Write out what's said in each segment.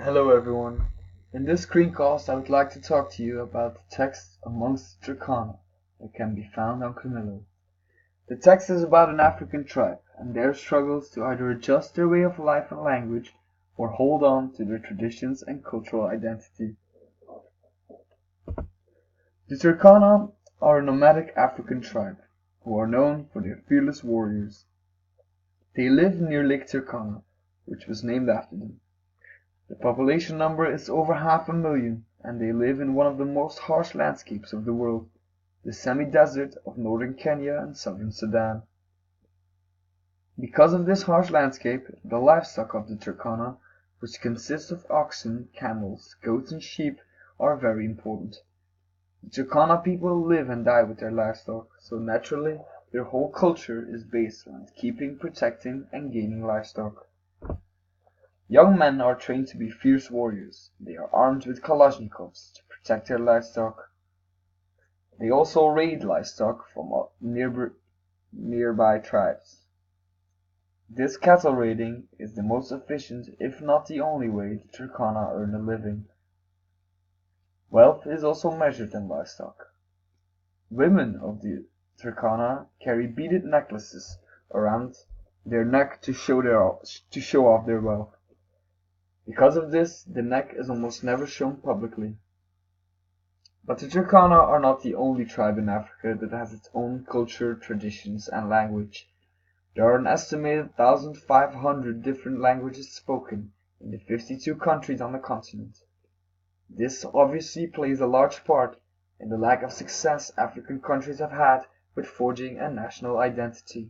Hello everyone. In this screencast I would like to talk to you about the text amongst the Turkana that can be found on Camillo. The text is about an African tribe and their struggles to either adjust their way of life and language or hold on to their traditions and cultural identity. The Turkana are a nomadic African tribe who are known for their fearless warriors. They live near Lake Turkana, which was named after them. The population number is over 500,000, and they live in one of the most harsh landscapes of the world, the semi-desert of northern Kenya and southern Sudan. Because of this harsh landscape, the livestock of the Turkana, which consists of oxen, camels, goats and sheep, are very important. The Turkana people live and die with their livestock, so naturally their whole culture is based around keeping, protecting and gaining livestock. Young men are trained to be fierce warriors. They are armed with Kalashnikovs to protect their livestock. They also raid livestock from nearby tribes. This cattle raiding is the most efficient, if not the only way the Turkana earn a living. Wealth is also measured in livestock. Women of the Turkana carry beaded necklaces around their neck to show off their wealth. Because of this, the neck is almost never shown publicly. But the Turkana are not the only tribe in Africa that has its own culture, traditions, and language. There are an estimated 1,500 different languages spoken in the 52 countries on the continent. This obviously plays a large part in the lack of success African countries have had with forging a national identity.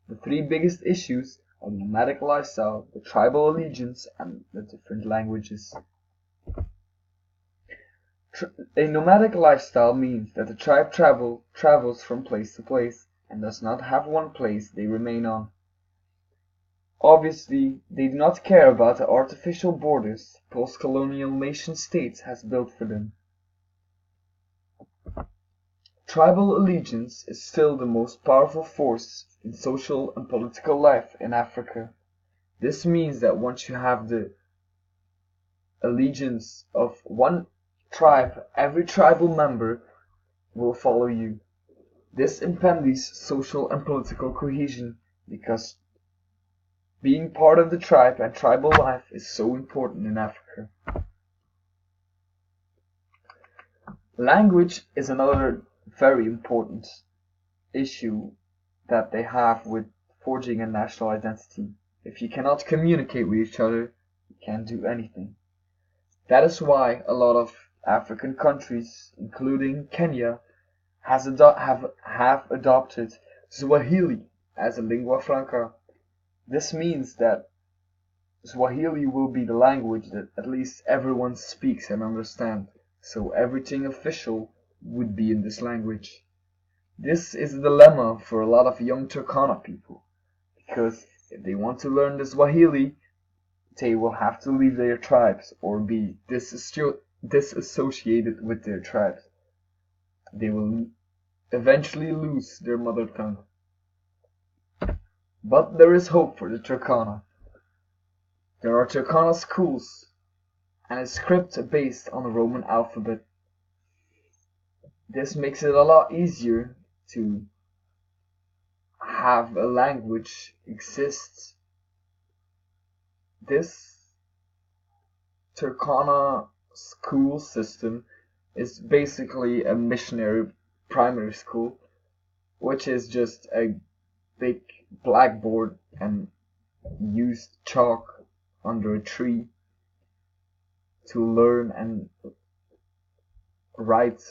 The three biggest issues are the nomadic lifestyle, the tribal allegiance, and the different languages. A nomadic lifestyle means that the tribe travels from place to place and does not have one place they remain on. Obviously, they do not care about the artificial borders post-colonial nation-states has built for them. Tribal allegiance is still the most powerful force in social and political life in Africa. This means that once you have the allegiance of one tribe, every tribal member will follow you. This impinges social and political cohesion because being part of the tribe and tribal life is so important in Africa. Language is another very important issue that they have with forging a national identity. If you cannot communicate with each other, you can't do anything. That is why a lot of African countries, including Kenya, have adopted Swahili as a lingua franca. This means that Swahili will be the language that at least everyone speaks and understands, so everything official would be in this language. This is a dilemma for a lot of young Turkana people, because if they want to learn the Swahili, they will have to leave their tribes or be disassociated with their tribes. They will eventually lose their mother tongue. But there is hope for the Turkana. There are Turkana schools and a script based on the Roman alphabet. This makes it a lot easier to have a language exist. This Turkana school system is basically a missionary primary school, which is just a big blackboard and used chalk under a tree to learn and write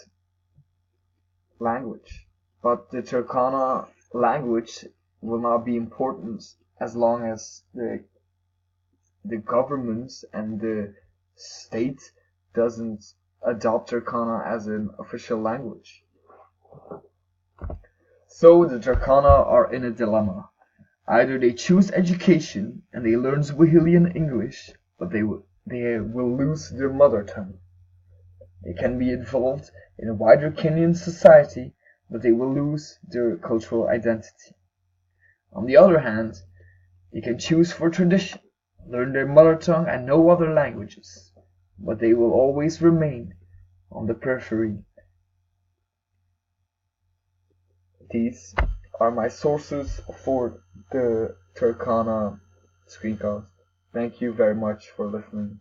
language. But the Turkana language will not be important as long as the government and the state doesn't adopt Turkana as an official language. So the Turkana are in a dilemma. Either they choose education and they learn Swahili and English, but they will lose their mother tongue. They can be involved in a wider Kenyan society, but they will lose their cultural identity. On the other hand, they can choose for tradition learn their mother tongue and no other languages, but they will always remain on the periphery. These are my sources for the Turkana screencast. Thank you very much for listening.